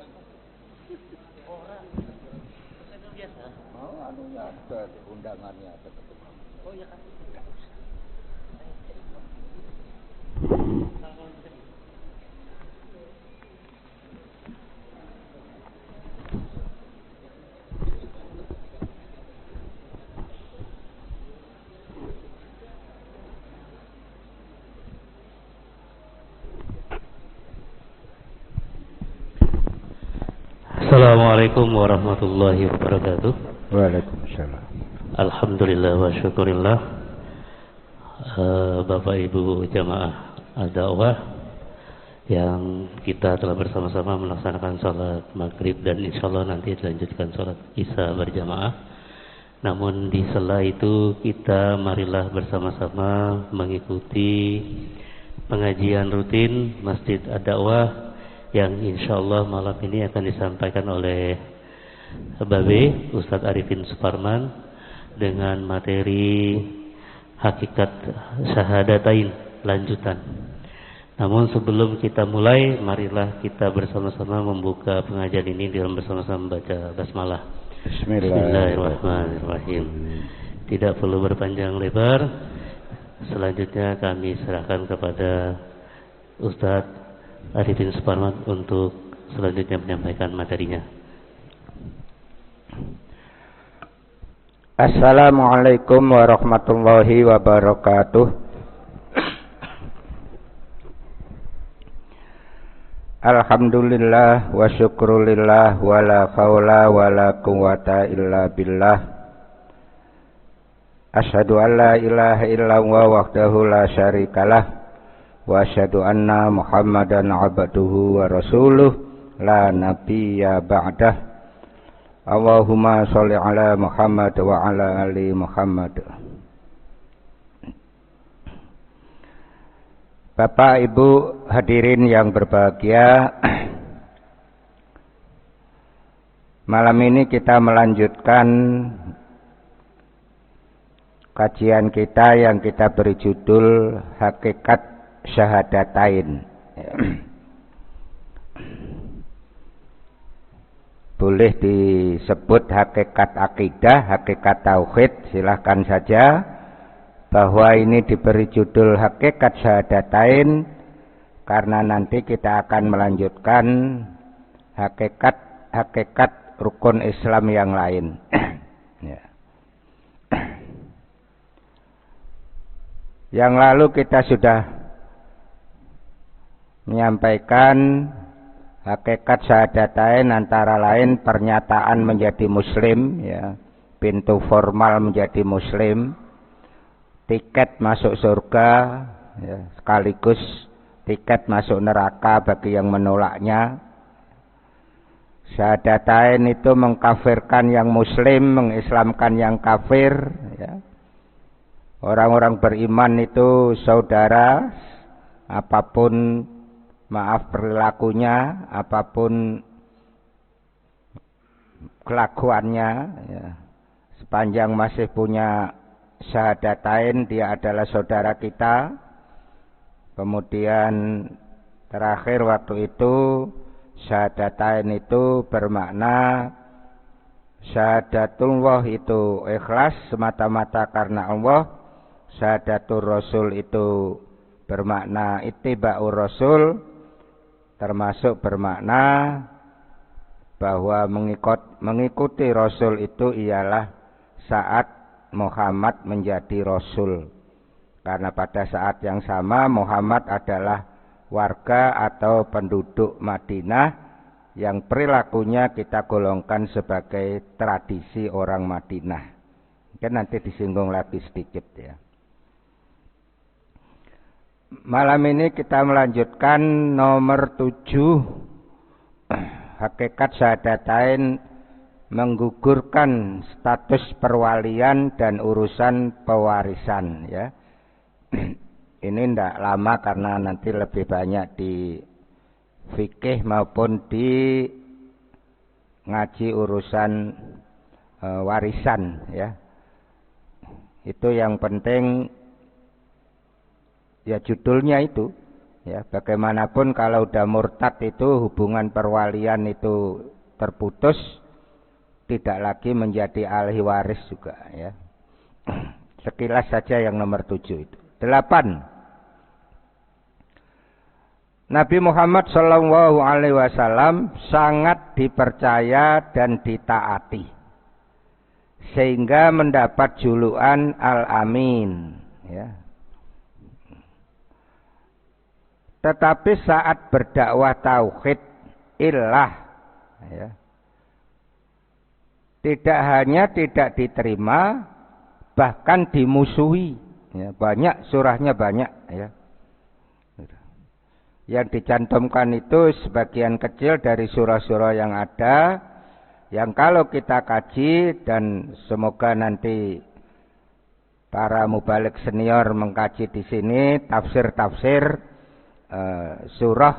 Orang biasa. Mau anunya ada undangannya ada ketemu. Oh ya kan enggak usah. Assalamualaikum warahmatullahi wabarakatuh. Waalaikumsalam. Alhamdulillah wa syukurillah. Bapak Ibu jamaah ad-da'wah yang kita telah bersama-sama melaksanakan sholat maghrib dan insyaallah nanti dilanjutkan sholat isya berjamaah. Namun di sela itu kita marilah bersama-sama mengikuti pengajian rutin Masjid ad-da'wah yang insyaallah malam ini akan disampaikan oleh Babe Ustadz Arifin Suparman dengan materi hakikat syahadatain lanjutan. Namun sebelum kita mulai, marilah kita bersama-sama membuka pengajian ini dengan bersama-sama membaca basmalah. Bismillahirrahmanirrahim. Tidak perlu berpanjang lebar. Selanjutnya kami serahkan kepada Ustadz Arifin Suparman untuk selanjutnya menyampaikan materinya. Assalamualaikum warahmatullahi wabarakatuh. Alhamdulillah wa syukrulillah wa la haula wa la quwata illa billah. Asyhadu an la ilaha illallah wahdahu la syarikalah wa asyhadu anna Muhammadan abduhu wa rasuluh la nabiyya ba'dah. Allahumma sholli ala Muhammad wa ala ali Muhammad. Bapak Ibu hadirin yang berbahagia, malam ini kita melanjutkan kajian kita yang kita beri judul Hakikat Syahadatain. Boleh disebut hakikat akidah, hakikat tauhid, silahkan saja. Bahwa ini diberi judul hakikat syahadatain karena nanti kita akan melanjutkan hakikat rukun Islam yang lain. Ya. Yang lalu kita sudah menyampaikan hakikat syahadatain antara lain pernyataan menjadi muslim, ya, pintu formal menjadi muslim, tiket masuk surga, ya, sekaligus tiket masuk neraka bagi yang menolaknya. Syahadatain itu mengkafirkan yang muslim, mengislamkan yang kafir, ya. Orang-orang beriman itu saudara, apapun maaf perilakunya, apapun kelakuannya, ya, sepanjang masih punya syahadatain dia adalah saudara kita. Kemudian terakhir waktu itu syahadatain itu bermakna syahadatullah itu ikhlas semata-mata karena Allah. Syahadatul Rasul itu bermakna ittiba'ur Rasul, termasuk bermakna bahwa mengikuti Rasul itu ialah saat Muhammad menjadi Rasul. Karena pada saat yang sama Muhammad adalah warga atau penduduk Madinah yang perilakunya kita golongkan sebagai tradisi orang Madinah. Mungkin nanti disinggung lagi sedikit, ya. Malam ini kita melanjutkan nomor 7, hakikat syahadatain menggugurkan status perwalian dan urusan pewarisan, ya. Ini tidak lama karena nanti lebih banyak di fikih maupun di ngaji urusan warisan, ya. Itu yang penting. Ya judulnya itu Ya, bagaimanapun kalau udah murtad itu hubungan perwalian itu terputus, tidak lagi menjadi ahli waris juga ya. Sekilas saja yang nomor 7 itu. 8. Nabi Muhammad Shallallahu Alaihi Wasallam sangat dipercaya dan ditaati, sehingga mendapat julukan Al-Amin. Ya. Tetapi saat berdakwah tauhid ilah, ya, tidak hanya tidak diterima, bahkan dimusuhi. Ya, banyak surahnya banyak. Ya. Yang dicantumkan itu sebagian kecil dari surah-surah yang ada, yang kalau kita kaji dan semoga nanti para mubalik senior mengkaji di sini tafsir-tafsir surah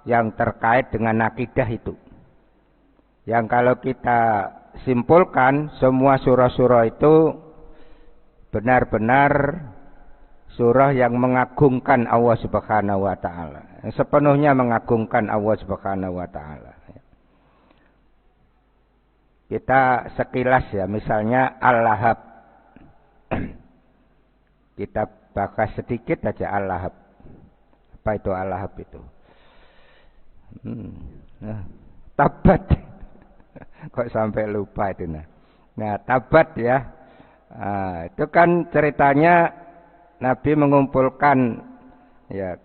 yang terkait dengan akidah itu. Yang kalau kita simpulkan semua surah-surah itu benar-benar surah yang mengagungkan Allah Subhanahu wa taala. Sepenuhnya mengagungkan Allah Subhanahu wa taala. Kita sekilas ya, misalnya Al-Lahab. Kita bahas sedikit aja Al-Lahab. Apa itu Al-Lahab itu? Tabat. Kok sampai lupa itu nah. Tabat ya. Itu kan ceritanya Nabi mengumpulkan ya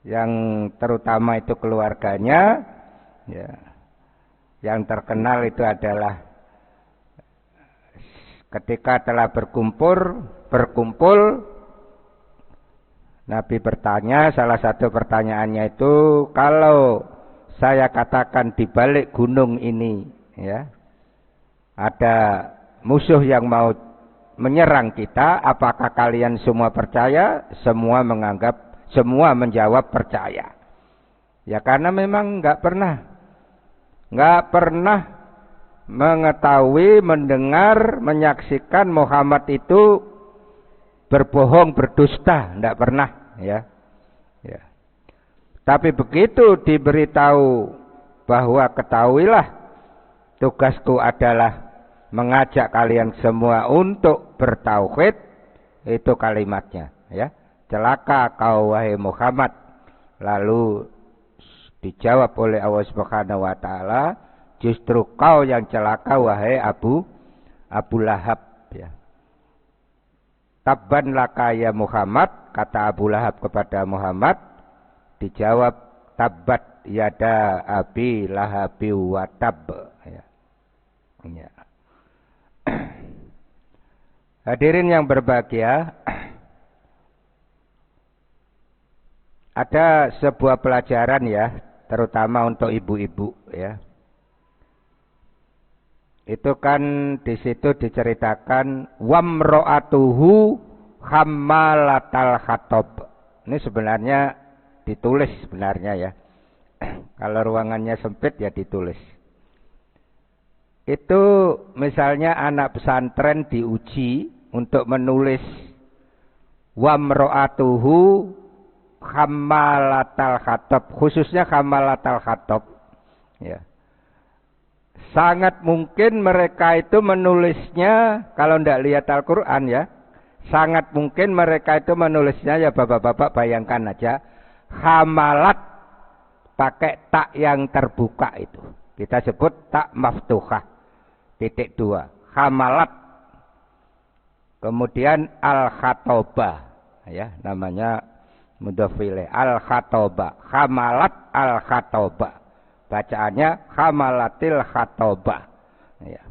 yang terutama itu keluarganya ya. Yang terkenal itu adalah ketika telah berkumpul Nabi bertanya, salah satu pertanyaannya itu, kalau saya katakan di balik gunung ini ya ada musuh yang mau menyerang kita, apakah kalian semua percaya? Semua menjawab percaya. Ya karena memang nggak pernah mengetahui, mendengar, menyaksikan Muhammad itu berbohong, berdusta, tidak pernah ya. Tapi begitu diberitahu bahwa ketahuilah tugasku adalah mengajak kalian semua untuk bertauhid, itu kalimatnya ya. Celaka kau wahai Muhammad. Lalu dijawab oleh Allah Subhanahu wa taala, justru kau yang celaka wahai Abu Lahab ya. Tabban laka ya Muhammad, kata Abu Lahab kepada Muhammad, dijawab tabbat yada abi lahabi wa tab ya. Ya. Hadirin yang berbahagia, ada sebuah pelajaran ya, terutama untuk ibu-ibu ya. Itu kan di situ diceritakan wamro'atuhu hammalatal khatab. Ini sebenarnya ditulis sebenarnya ya. Kalau ruangannya sempit ya ditulis. Itu misalnya anak pesantren diuji untuk menulis wamro'atuhu hammalatal khatab, khususnya hammalatal khatab ya. Sangat mungkin mereka itu menulisnya, kalau tidak lihat Al-Quran ya, sangat mungkin mereka itu menulisnya ya bapak-bapak bayangkan aja, hamalat pakai tak yang terbuka itu. Kita sebut tak maftuhah, titik 2. Hamalat. Kemudian al-khatobah, ya namanya mudhofile, al-khatobah. Hamalat al-khatobah. Bacaannya hamalatil khatobah ya.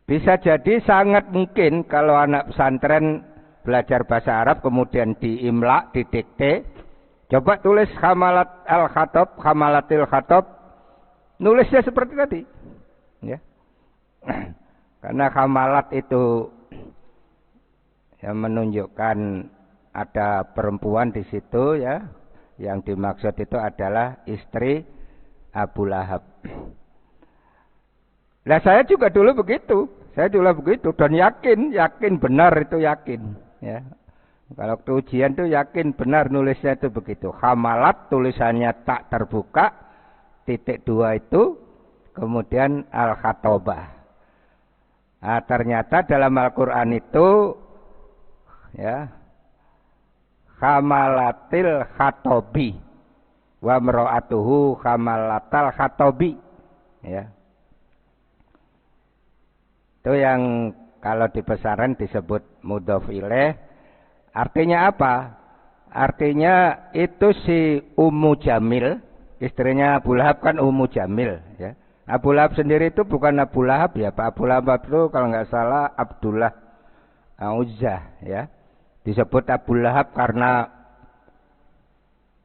Bisa jadi sangat mungkin kalau anak pesantren belajar bahasa Arab kemudian diimla, didikte, coba tulis hamalat al khatob, hamalatil khatob, nulisnya seperti tadi ya. Karena hamalat itu yang menunjukkan ada perempuan di situ ya. Yang dimaksud itu adalah istri Abu Lahab. Nah saya juga dulu begitu. Dan yakin benar itu yakin. Ya. Kalau waktu ujian tuh yakin benar nulisnya itu begitu. Hamalat tulisannya tak terbuka, titik 2 itu, kemudian al-khatobah. Nah, ternyata dalam Al-Quran itu ya hamalatil khatobi wa mro'atuhu hamalatal khatobi, ya. Itu yang kalau di pesaran disebut mudhof ilaih. Artinya apa? Artinya itu si Ummu Jamil, istrinya Abu Lahab kan Ummu Jamil, ya. Abu Lahab sendiri itu bukan Abu Lahab ya, Pak. Abu Lahab itu kalau nggak salah Abdullah Uzzah, ya. Disebut Abu Lahab karena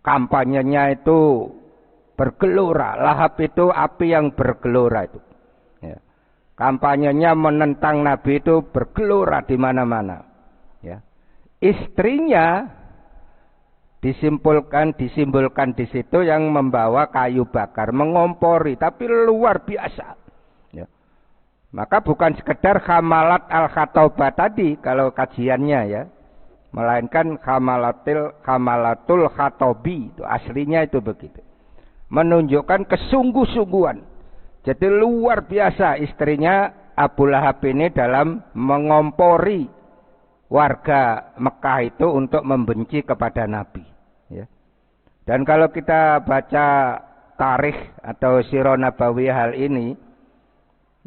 kampanyenya itu bergelora. Lahab itu api yang bergelora itu. Ya. Kampanyenya menentang Nabi itu bergelora di mana-mana. Ya. Istrinya disimbolkan di situ yang membawa kayu bakar, mengompori, tapi luar biasa. Ya. Maka bukan sekedar hamalat al-khatobah tadi kalau kajiannya, ya, melainkan hamalatul khatobi, itu aslinya itu begitu. Menunjukkan kesungguh-sungguhan. Jadi luar biasa istrinya Abu Lahab ini dalam mengompori warga Mekah itu untuk membenci kepada Nabi, ya. Dan kalau kita baca tarikh atau sirah nabawiyah hal ini,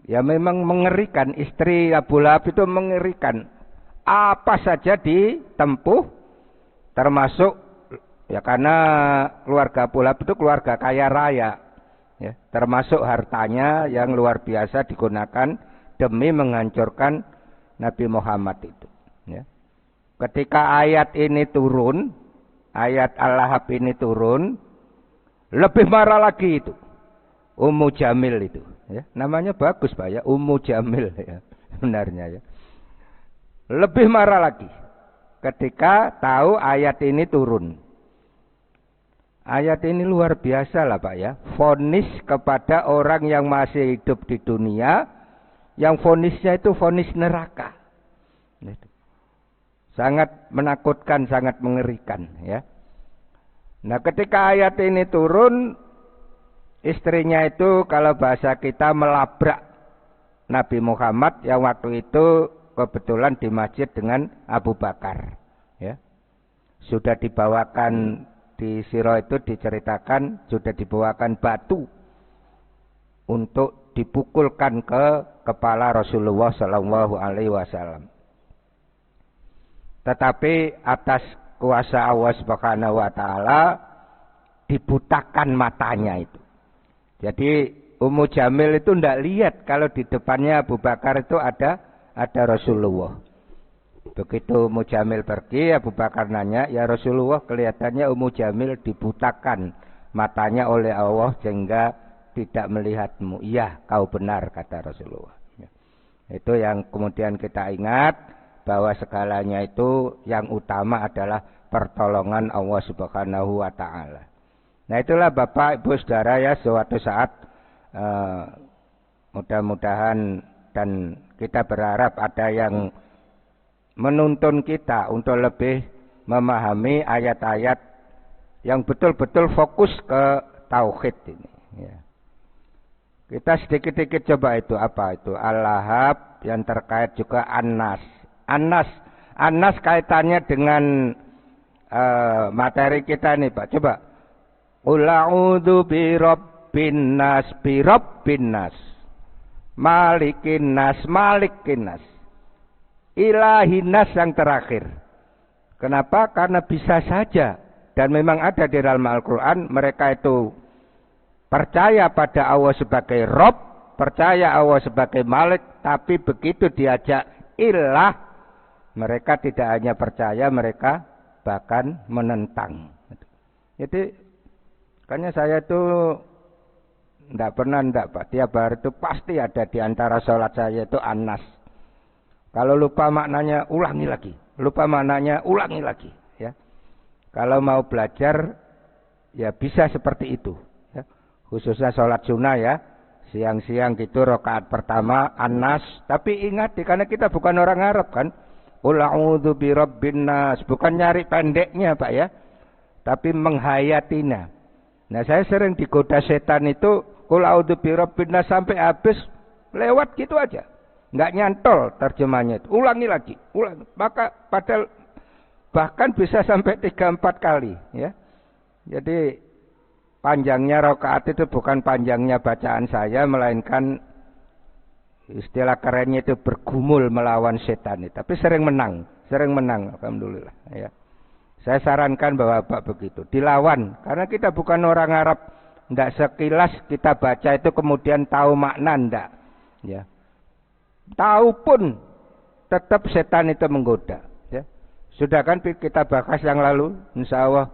ya memang mengerikan. Istri Abu Lahab itu mengerikan. Apa saja ditempuh, termasuk ya karena keluarga Abu Lahab itu keluarga kaya raya, ya, termasuk hartanya yang luar biasa digunakan demi menghancurkan Nabi Muhammad itu. Ya. Ketika ayat ini turun, ayat Al-Lahab ini turun, lebih marah lagi itu Ummu Jamil itu, ya. Namanya bagus Pak ya, Ummu Jamil, ya, sebenarnya, ya. Lebih marah lagi ketika tahu ayat ini turun. Ayat ini luar biasa lah Pak ya, vonis kepada orang yang masih hidup di dunia, yang vonisnya itu vonis neraka. Sangat menakutkan, sangat mengerikan, ya. Nah, ketika ayat ini turun, istrinya itu kalau bahasa kita melabrak Nabi Muhammad yang waktu itu kebetulan di masjid dengan Abu Bakar, ya. Sudah dibawakan di sirah itu diceritakan sudah dibawakan batu untuk dipukulkan ke kepala Rasulullah Shallallahu Alaihi Wasallam. Tetapi atas kuasa Allah Subhanahu Wa Taala dibutakan matanya itu. Jadi Ummu Jamil itu tidak lihat kalau di depannya Abu Bakar itu ada Rasulullah. Begitu Ummu Jamil pergi, Abu Bakar nanya, ya Rasulullah, kelihatannya Ummu Jamil dibutakan matanya oleh Allah sehingga tidak melihatmu. Iya, kau benar, kata Rasulullah. Itu yang kemudian kita ingat, bahwa segalanya itu yang utama adalah pertolongan Allah Subhanahu Wa Taala. Nah, itulah Bapak Ibu Saudara ya, suatu saat mudah-mudahan dan kita berharap ada yang menuntun kita untuk lebih memahami ayat-ayat yang betul-betul fokus ke tauhid ini, ya. Kita sedikit-sedikit coba itu apa itu Al-Lahab, yang terkait juga An-Nas. An-Nas kaitannya dengan materi kita nih Pak. Coba. Qul a'udzu birabbin nas, malikin nas, ilahin nas yang terakhir. Kenapa? Karena bisa saja dan memang ada di dalam Al-Quran mereka itu percaya pada Allah sebagai Rob, percaya Allah sebagai Malik, tapi begitu diajak ilah, mereka tidak hanya percaya, mereka bahkan menentang. Jadi, makanya saya itu tidak pernah Pak. Tiap hari itu pasti ada di antara sholat saya itu An-Nas. Kalau lupa maknanya, ulangi lagi. Lupa maknanya, ulangi lagi. Ya. Kalau mau belajar, ya bisa seperti itu. Ya. Khususnya sholat sunnah ya. Siang-siang gitu, rakaat pertama, An-Nas. Tapi ingat, karena kita bukan orang Arab kan. Qul a'udzu birabbin nas, bukan nyari pendeknya Pak ya, tapi menghayatinya. Nah, saya sering digoda setan itu qul a'udzu birabbin nas sampai habis lewat gitu aja. Enggak nyantol terjemahnya itu. Ulangi lagi, ulangi. Maka padahal bahkan bisa sampai 3-4 kali ya. Jadi panjangnya rakaat itu bukan panjangnya bacaan saya, melainkan istilah kerennya itu bergumul melawan setan itu. Tapi sering menang, alhamdulillah ya. Saya sarankan bahwa Bapak begitu, dilawan, karena kita bukan orang Arab, ndak sekilas kita baca itu kemudian tahu makna, ndak ya. Tahu pun tetap setan itu menggoda ya. Sudah kan kita bahas yang lalu, insya Allah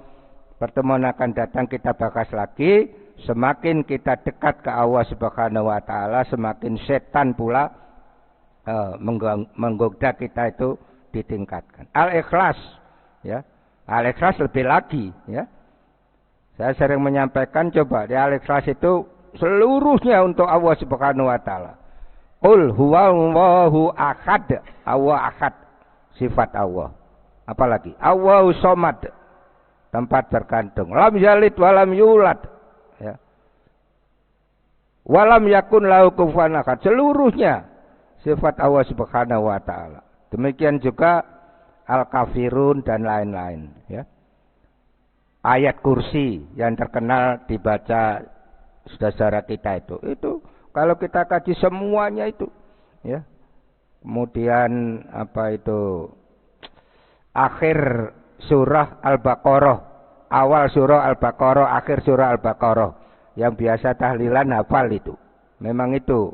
pertemuan akan datang kita bahas lagi. Semakin kita dekat ke Allah Subhanahu wa taala, semakin setan pula menggoda kita itu ditingkatkan. Al-Ikhlas ya. Al-Ikhlas lebih lagi ya. Saya sering menyampaikan, coba di Al-Ikhlas itu seluruhnya untuk Allah Subhanahu wa taala. Qul huwallahu ahad, Allah ahad, sifat Allah. Apalagi Allahu somad, tempat bergantung. Lam yalid walam yulad. Ya. Walam yakun lahu kufuwan ahad, seluruhnya sifat Allah Subhanahu wa taala. Demikian juga Al-Kafirun dan lain-lain ya. Ayat kursi yang terkenal dibaca saudara kita itu kalau kita kaji semuanya itu ya. Kemudian apa itu akhir surah Al-Baqarah, awal surah Al-Baqarah, akhir surah Al-Baqarah, yang biasa tahlilan hafal itu. Memang itu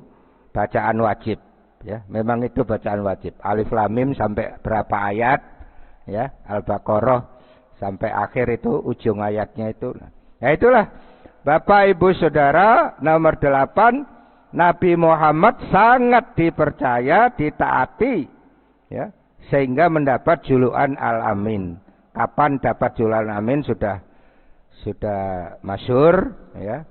bacaan wajib ya, memang itu bacaan wajib. Alif Lam Mim sampai berapa ayat ya, Al-Baqarah sampai akhir itu ujung ayatnya itu. Ya itulah Bapak Ibu Saudara, nomor 8, Nabi Muhammad sangat dipercaya, ditaati ya, sehingga mendapat julukan Al-Amin. Kapan dapat julukan Amin sudah masyhur ya.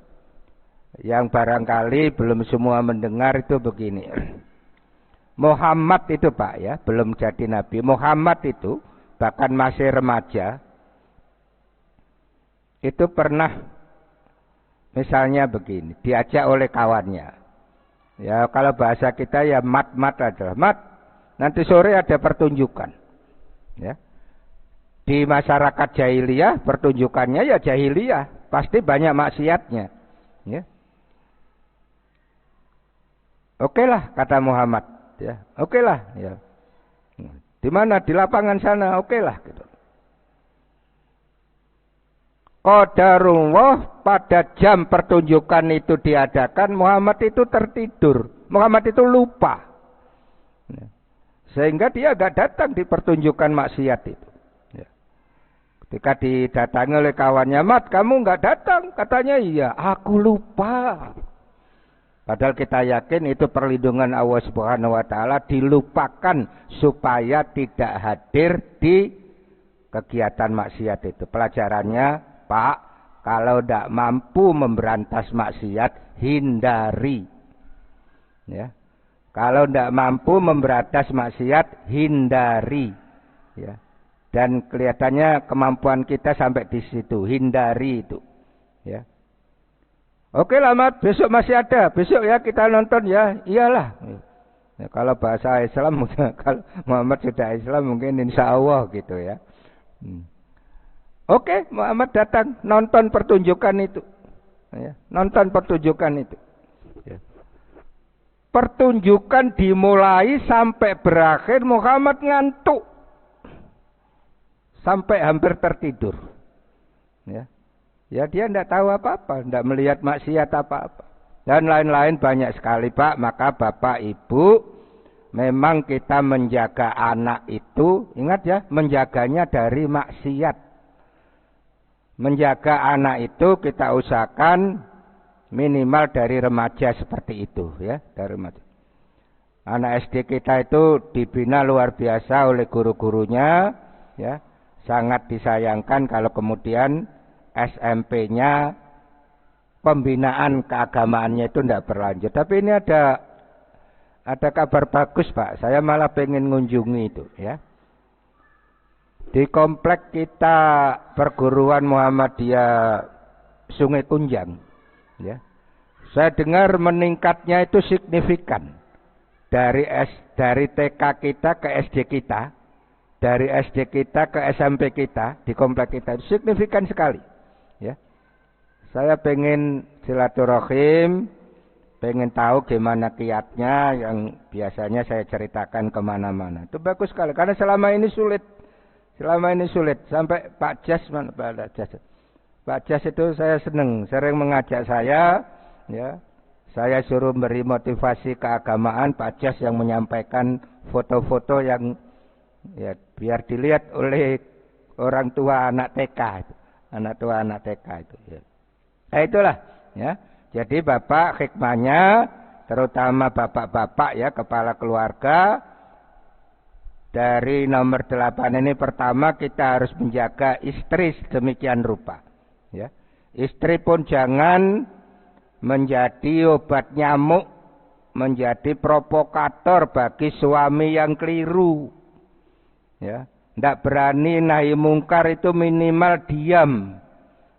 Yang barangkali belum semua mendengar itu begini. Muhammad itu Pak ya, belum jadi nabi. Muhammad itu bahkan masih remaja. Itu pernah misalnya begini, diajak oleh kawannya. Ya kalau bahasa kita ya mat adalah mat. Nanti sore ada pertunjukan. Ya. Di masyarakat jahiliyah pertunjukannya ya jahiliyah, pasti banyak maksiatnya. Ya. Oke lah kata Muhammad. Ya, oke lah. Ya. Di mana? Di lapangan sana. Oke lah. Gitu. Qadarullah, pada jam pertunjukan itu diadakan, Muhammad itu tertidur. Muhammad itu lupa. Ya. Sehingga dia gak datang di pertunjukan maksiat itu. Ya. Ketika didatangi oleh kawannya, Mat, kamu gak datang? Katanya, iya, aku lupa. Padahal kita yakin itu perlindungan Allah Subhanahu wa taala, dilupakan supaya tidak hadir di kegiatan maksiat itu. Pelajarannya, Pak, kalau tidak mampu memberantas maksiat, hindari. Ya. Kalau tidak mampu memberantas maksiat, hindari. Ya. Dan kelihatannya kemampuan kita sampai di situ, hindari itu. Ya. Oke lah Mat, besok masih ada. Besok ya kita nonton ya. Iyalah. Ya, kalau bahasa Islam, kalau Muhammad sudah Islam mungkin insya Allah gitu ya. Oke, Muhammad datang nonton pertunjukan itu. Ya, nonton pertunjukan itu. Ya. Pertunjukan dimulai sampai berakhir Muhammad ngantuk. Sampai hampir tertidur. Ya. Ya dia tidak tahu apa-apa, tidak melihat maksiat apa-apa. Dan lain-lain banyak sekali Pak. Maka Bapak Ibu, memang kita menjaga anak itu, ingat ya, menjaganya dari maksiat. Menjaga anak itu kita usahakan minimal dari remaja seperti itu ya, dari remaja. Anak SD kita itu dibina luar biasa oleh guru-gurunya ya. Sangat disayangkan kalau kemudian SMP-nya pembinaan keagamaannya itu tidak berlanjut. Tapi ini ada kabar bagus Pak. Saya malah pengen ngunjungi itu ya. Di komplek kita perguruan Muhammadiyah Sungai Kunjang, ya, saya dengar meningkatnya itu signifikan dari TK kita ke SD kita, dari SD kita ke SMP kita di komplek kita, signifikan sekali. Ya, saya pengen silaturahim, pengen tahu gimana kiatnya yang biasanya saya ceritakan kemana-mana. Itu bagus sekali karena selama ini sulit. Sampai Pak Jas, Pak Jas itu saya senang, sering mengajak saya, ya, saya suruh beri motivasi keagamaan, Pak Jas yang menyampaikan foto-foto yang, ya, biar dilihat oleh orang tua anak TK, itu. Ya. Nah, itulah, ya. Jadi bapak hikmahnya, terutama bapak-bapak, ya, kepala keluarga. Dari nomor 8 ini pertama kita harus menjaga istri sedemikian rupa. Ya. Istri pun jangan menjadi obat nyamuk, menjadi provokator bagi suami yang keliru. Ya. Tidak berani nahi mungkar itu minimal diam.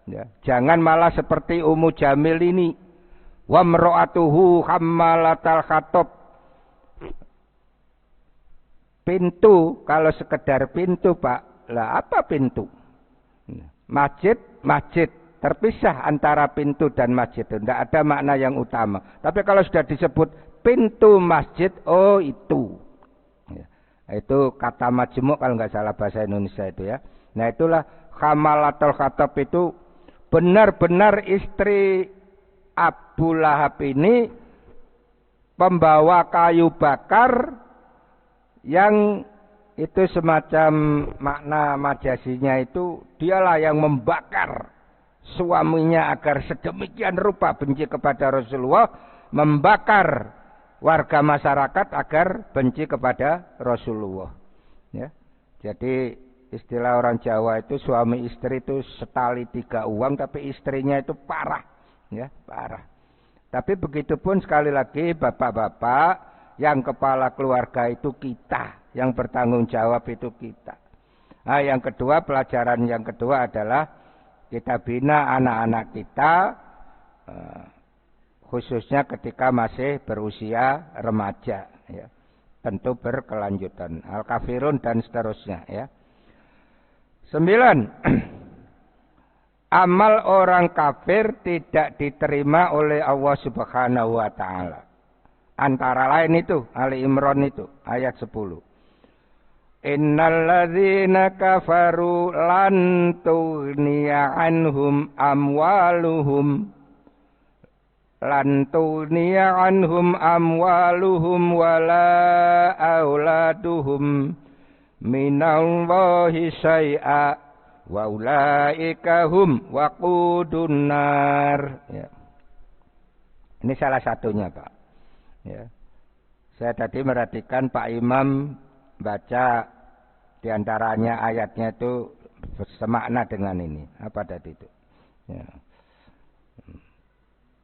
Ya. Jangan malah seperti Ummu Jamil ini. Wa mra'atuhu hammalatal khatab. Pintu, kalau sekedar pintu Pak, lah apa pintu? Masjid, terpisah antara pintu dan masjid, tidak ada makna yang utama. Tapi kalau sudah disebut pintu masjid, oh itu. Ya. Itu kata majmuk kalau nggak salah bahasa Indonesia itu, ya. Nah itulah hamalatul khatab itu benar-benar istri Abu Lahab ini pembawa kayu bakar yang itu semacam makna majasinya itu dialah yang membakar suaminya agar sedemikian rupa benci kepada Rasulullah, membakar warga masyarakat agar benci kepada Rasulullah. Ya. Jadi istilah orang Jawa itu suami istri itu setali 3 uang, tapi istrinya itu parah, ya, parah. Tapi begitupun sekali lagi bapak-bapak, yang kepala keluarga itu kita, yang bertanggung jawab itu kita. Nah, yang kedua, pelajaran yang kedua adalah kita bina anak-anak kita, khususnya ketika masih berusia remaja, ya. Tentu berkelanjutan, al-kafirun dan seterusnya, ya. 9. Amal orang kafir tidak diterima oleh Allah Subhanahu wa Ta'ala. Antara lain itu Ali Imran itu ayat 10. Innalladzina kafaru lan tughniya anhum amwaluhum wala auladuhum minallahi syai'a wa ulaika hum waqudun nar. Ya. Ini salah satunya, Pak. Ya. Saya tadi merhatikan Pak Imam baca diantaranya ayatnya itu semakna dengan ini. Apa tadi itu? Ya.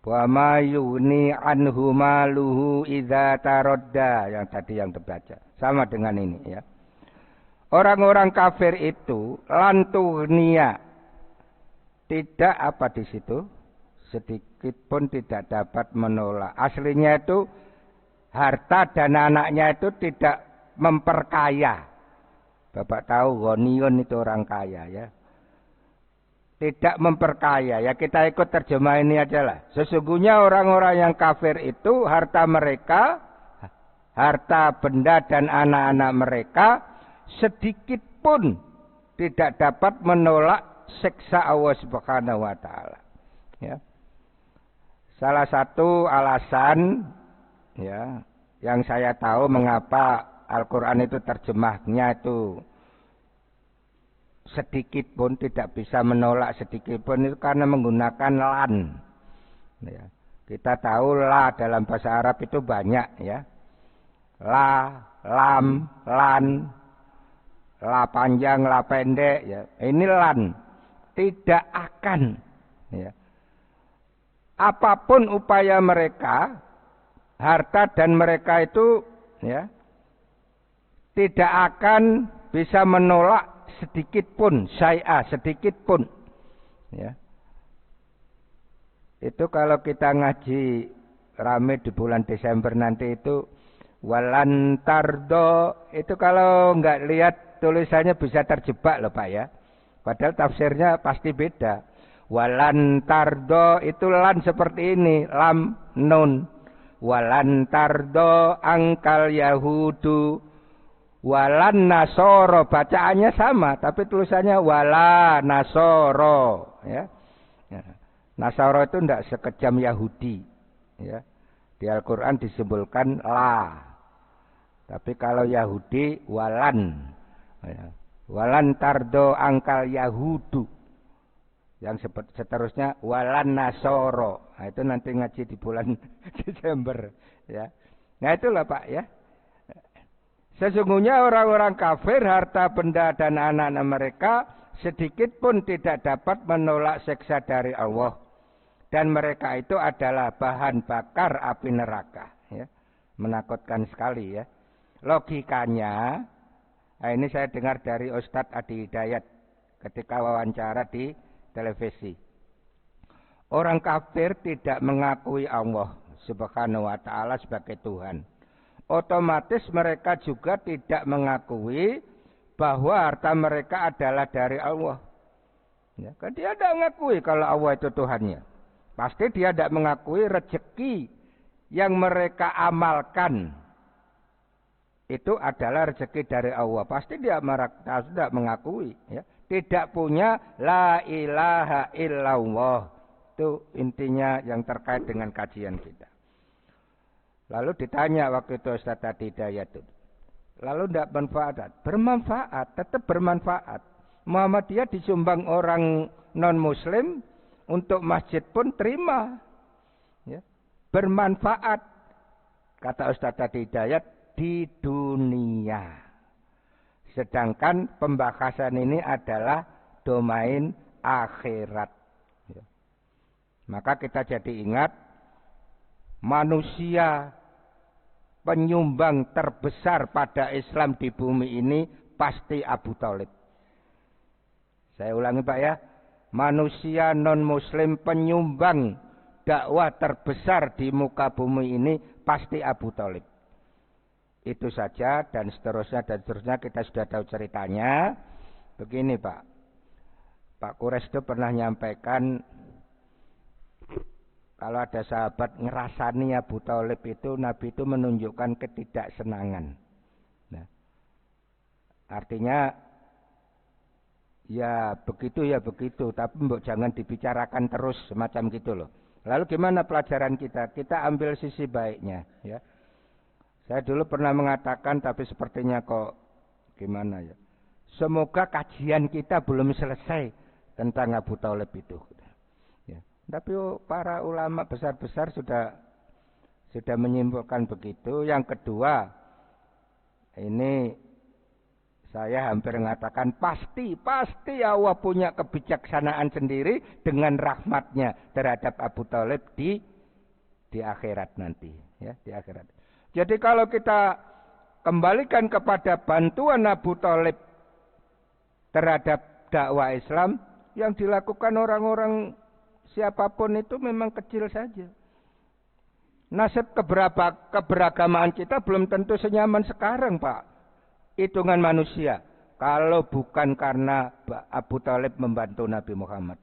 Wa ma yuni anhu maluhu idza taradda, yang tadi yang terbaca. Sama dengan ini, ya. Orang-orang kafir itu lantughniya, tidak apa di situ? Sedikit pun tidak dapat menolak. Aslinya itu harta dan anaknya itu tidak memperkaya. Bapak tahu ghaniyun itu orang kaya, ya. Tidak memperkaya, ya, kita ikut terjemah ini aja lah. Sesungguhnya orang-orang yang kafir itu harta mereka, harta benda dan anak-anak mereka sedikit pun tidak dapat menolak siksa Allah Subhanahu wa Ta'ala. Ya. Salah satu alasan, ya, yang saya tahu mengapa Al-Quran itu terjemahnya itu sedikit pun tidak bisa menolak sedikit pun, itu karena menggunakan lan. Ya. Kita tahu la dalam bahasa Arab itu banyak, ya. La, lam, lan, la panjang, la pendek, ya. Ini lan, tidak akan, ya. Apapun upaya mereka, harta dan mereka itu, ya, tidak akan bisa menolak sedikit pun, syai'a sedikit pun. Ya. Itu kalau kita ngaji rame di bulan Desember nanti itu walantardo, itu kalau nggak lihat tulisannya bisa terjebak loh Pak ya. Padahal tafsirnya pasti beda. Walantardo itu lan seperti ini, lam nun. Walantardo angkal Yahudu walan nasoro, bacaannya sama tapi tulisannya wala nasoro ya. Nasoro itu tidak sekejam Yahudi ya. Di Al-Quran disebutkan la, tapi kalau Yahudi walan ya. Walan tardo angkal Yahudu, yang seterusnya walan nasoro. Nah, itu nanti ngaji di bulan Desember ya. Nah itulah Pak ya. Sesungguhnya orang-orang kafir, harta benda dan anak-anak mereka sedikit pun tidak dapat menolak siksa dari Allah. Dan mereka itu adalah bahan bakar api neraka. Ya. Menakutkan sekali ya. Logikanya, nah ini saya dengar dari Ustadz Adi Hidayat ketika wawancara di televisi. Orang kafir tidak mengakui Allah Subhanahu wa ta'ala sebagai Tuhan. Otomatis mereka juga tidak mengakui bahwa harta mereka adalah dari Allah. Ya, kan dia tidak mengakui kalau Allah itu Tuhannya. Pasti dia tidak mengakui rezeki yang mereka amalkan itu adalah rezeki dari Allah. Pasti dia tidak mengakui. Ya. Tidak punya la ilaha illallah. Itu intinya yang terkait dengan kajian kita. Lalu ditanya waktu itu Ustaz Adi Hidayat itu. Lalu tidak bermanfaat. Bermanfaat, tetap bermanfaat. Muhammadiyah disumbang orang non-muslim, untuk masjid pun terima. Ya. Bermanfaat. Kata Ustaz Adi Hidayat, di dunia. Sedangkan pembahasan ini adalah domain akhirat. Ya. Maka kita jadi ingat, manusia penyumbang terbesar pada Islam di bumi ini pasti Abu Thalib. Saya ulangi Pak ya, manusia non-muslim penyumbang dakwah terbesar di muka bumi ini pasti Abu Thalib. Itu saja dan seterusnya kita sudah tahu ceritanya. Begini Pak Quraisy itu pernah nyampaikan kalau ada sahabat ngerasani Abu Thalib itu, Nabi itu menunjukkan ketidaksenangan. Nah, artinya ya begitu, tapi jangan dibicarakan terus semacam gitu loh. Lalu gimana pelajaran kita? Kita ambil sisi baiknya ya. Saya dulu pernah mengatakan, tapi sepertinya kok gimana ya. Semoga kajian kita belum selesai tentang Abu Thalib itu. Ya. Tapi para ulama besar-besar sudah menyimpulkan begitu. Yang kedua, ini saya hampir mengatakan pasti Allah punya kebijaksanaan sendiri dengan rahmatnya terhadap Abu Thalib di akhirat nanti, ya, di akhirat. Jadi kalau kita kembalikan kepada bantuan Abu Thalib terhadap dakwah Islam, yang dilakukan orang-orang siapapun itu memang kecil saja. Nasib keberagamaan kita belum tentu senyaman sekarang, Pak. Hitungan manusia. Kalau bukan karena Abu Thalib membantu Nabi Muhammad.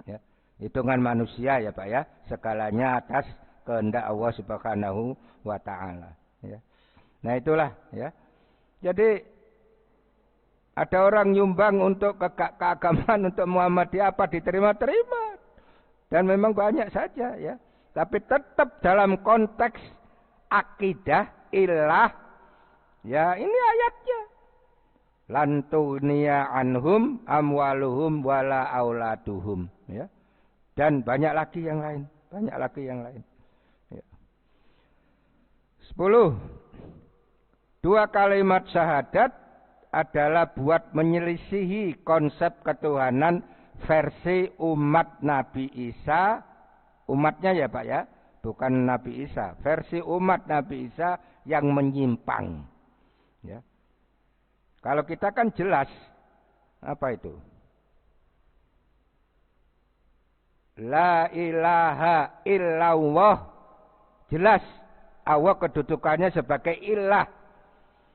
Ya. Hitungan manusia ya Pak ya. Segalanya atas kehendak Allah Subhanahu wa ta'ala. Ya. Nah itulah ya. Jadi ada orang nyumbang untuk keagamaan untuk Muhammadiyah, apa diterima-terima. Dan memang banyak saja ya. Tapi tetap dalam konteks akidah ilah. Ya ini ayatnya. Lantunia anhum amwaluhum wala auladuhum. Ya. Dan banyak lagi yang lain. Ya. 10. Dua kalimat syahadat adalah buat menyelisihi konsep ketuhanan versi umat Nabi Isa. Umatnya ya Pak ya, bukan Nabi Isa. Versi umat Nabi Isa yang menyimpang. Ya. Kalau kita kan jelas Apa itu? La ilaha illallah. Jelas Allah kedudukannya sebagai ilah.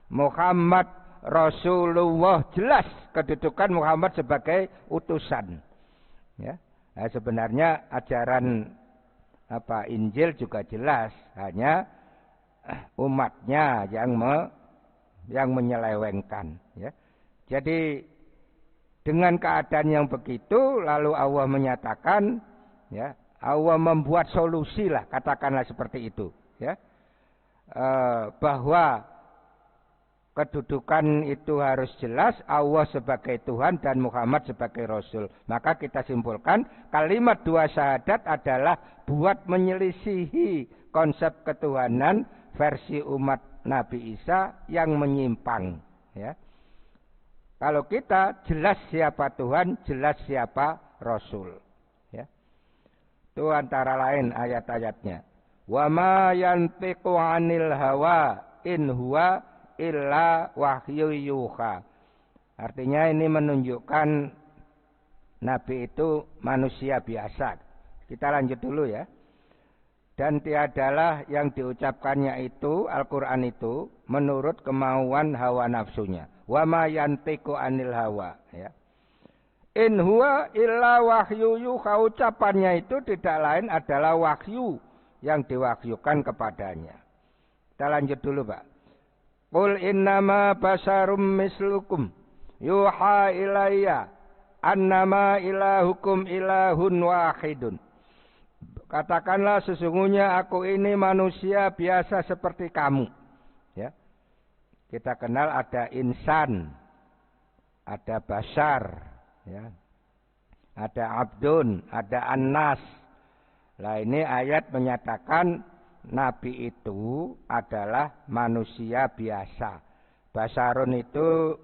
Muhammad Rasulullah, jelas kedudukan Muhammad sebagai utusan. Ya. Nah, sebenarnya ajaran Injil juga jelas, hanya umatnya yang menyelewengkan. Ya. Jadi dengan keadaan yang begitu, lalu Allah menyatakan, ya, Allah membuat solusi lah, katakanlah seperti itu, ya, bahwa kedudukan itu harus jelas, Allah sebagai Tuhan dan Muhammad sebagai Rasul. Maka kita simpulkan kalimat dua syahadat adalah buat menyelisihi konsep ketuhanan versi umat Nabi Isa yang menyimpang. Ya. Kalau kita jelas siapa Tuhan, jelas siapa Rasul. Ya. Itu antara lain ayat-ayatnya. Wa ma yantiqu 'anil hawa in huwa illa wahyu yuha. Artinya ini menunjukkan Nabi itu manusia biasa. Kita lanjut dulu ya. Dan tiadalah yang diucapkannya itu, Al-Quran itu, menurut kemauan hawa nafsunya. Wa ma yantiqu 'anil hawa, ya. In huwa illa wahyu yuha, ucapannya itu tidak lain adalah wahyu yang diwahyukan kepadanya. Kita lanjut dulu, Pak. Qul innama basarum mislukum yuha ilayya annama ilahukum ilahun wahidun. Katakanlah sesungguhnya aku ini manusia biasa seperti kamu. Ya. Kita kenal ada insan, ada basar, ya. Ada abdun, ada annas. Nah, ini ayat menyatakan Nabi itu adalah manusia biasa. Basarun itu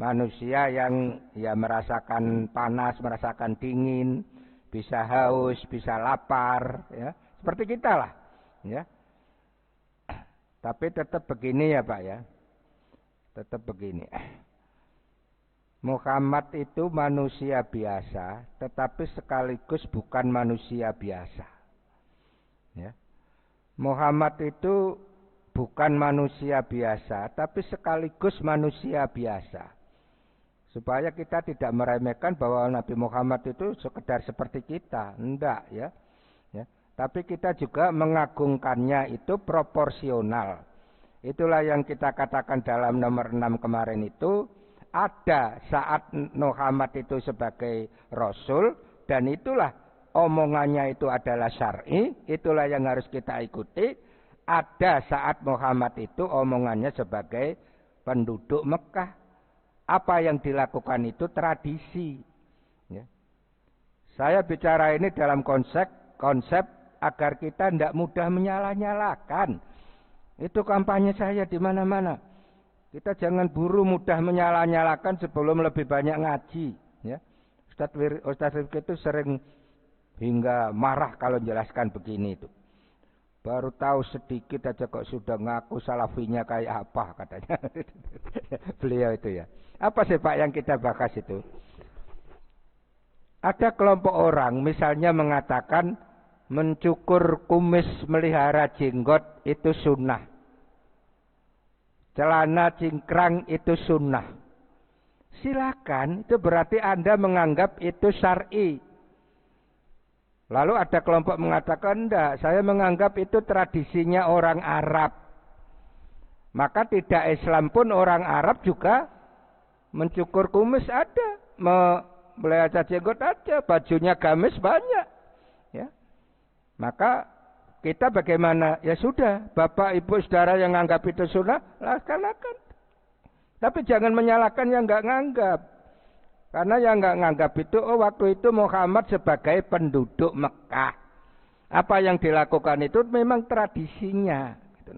manusia yang ya merasakan panas, merasakan dingin, bisa haus, bisa lapar, ya. Seperti kita lah, ya. Tapi tetap begini ya Pak ya. Tetap begini. Muhammad itu manusia biasa, tetapi sekaligus bukan manusia biasa. Ya. Muhammad itu bukan manusia biasa, tapi sekaligus manusia biasa. Supaya kita tidak meremehkan bahwa Nabi Muhammad itu sekedar seperti kita, enggak ya. Ya. Tapi kita juga mengagungkannya itu proporsional. Itulah yang kita katakan dalam nomor 6 kemarin itu, ada saat Muhammad itu sebagai Rasul, dan itulah omongannya itu adalah syar'i, itulah yang harus kita ikuti. Ada saat Muhammad itu omongannya sebagai penduduk Mekah. Apa yang dilakukan itu tradisi. Ya. Saya bicara ini dalam konsep agar kita tidak mudah menyalah-nyalakan. Itu kampanye saya di mana-mana. Kita jangan buru mudah menyalah-nyalakan sebelum lebih banyak ngaji. Ya. Ustaz Rifki itu sering hingga marah kalau jelaskan begini itu. Baru tahu sedikit aja kok sudah ngaku salafinya kayak apa katanya. Beliau itu ya. Apa sih Pak yang kita bahas itu? Ada kelompok orang misalnya mengatakan mencukur kumis, melihara jenggot itu sunnah. Celana cingkrang itu sunnah. Silakan, itu berarti Anda menganggap itu syar'i. Lalu ada kelompok mengatakan enggak, saya menganggap itu tradisinya orang Arab. Maka tidak Islam pun orang Arab juga mencukur kumis ada, melihara jenggot ada, bajunya gamis banyak. Ya. Maka kita bagaimana? Ya sudah, Bapak Ibu Saudara yang anggap itu sunnah, laksanakan. Tapi jangan menyalahkan yang enggak nganggap. Karena yang enggak nganggap itu, waktu itu Muhammad sebagai penduduk Mekah. Apa yang dilakukan itu memang tradisinya. Gitu.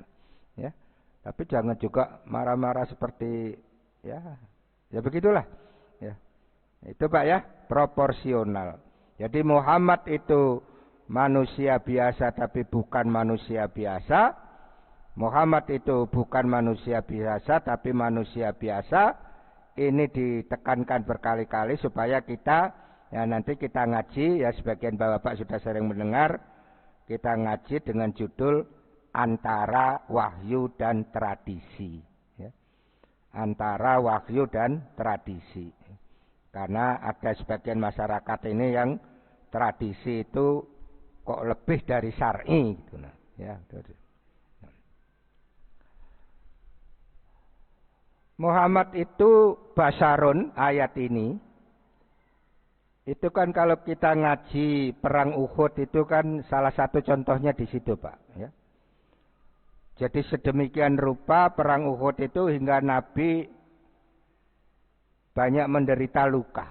Ya. Tapi jangan juga marah-marah seperti, ya begitulah. Ya. Itu Pak ya, proporsional. Jadi Muhammad itu manusia biasa tapi bukan manusia biasa. Muhammad itu bukan manusia biasa tapi manusia biasa ini ditekankan berkali-kali supaya kita ya nanti kita ngaji ya, sebagian bapak sudah sering mendengar kita ngaji dengan judul antara wahyu dan tradisi ya. Antara wahyu dan tradisi. Karena ada sebagian masyarakat ini yang tradisi itu kok lebih dari syar'i gitu nah ya. Muhammad itu basarun, ayat ini itu kan kalau kita ngaji perang Uhud itu kan salah satu contohnya di situ Pak ya. Jadi sedemikian rupa perang Uhud itu hingga Nabi banyak menderita luka,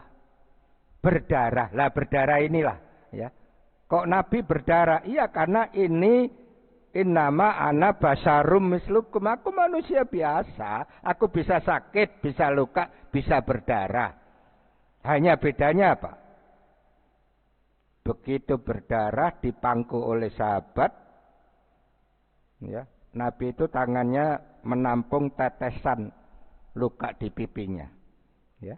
berdarah. Lah berdarah inilah ya. Kok Nabi berdarah? Iya karena ini innama ana basarum mislukum, aku manusia biasa, aku bisa sakit, bisa luka, bisa berdarah. Hanya bedanya apa? Begitu berdarah dipangku oleh sahabat ya, Nabi itu tangannya menampung tetesan luka di pipinya ya.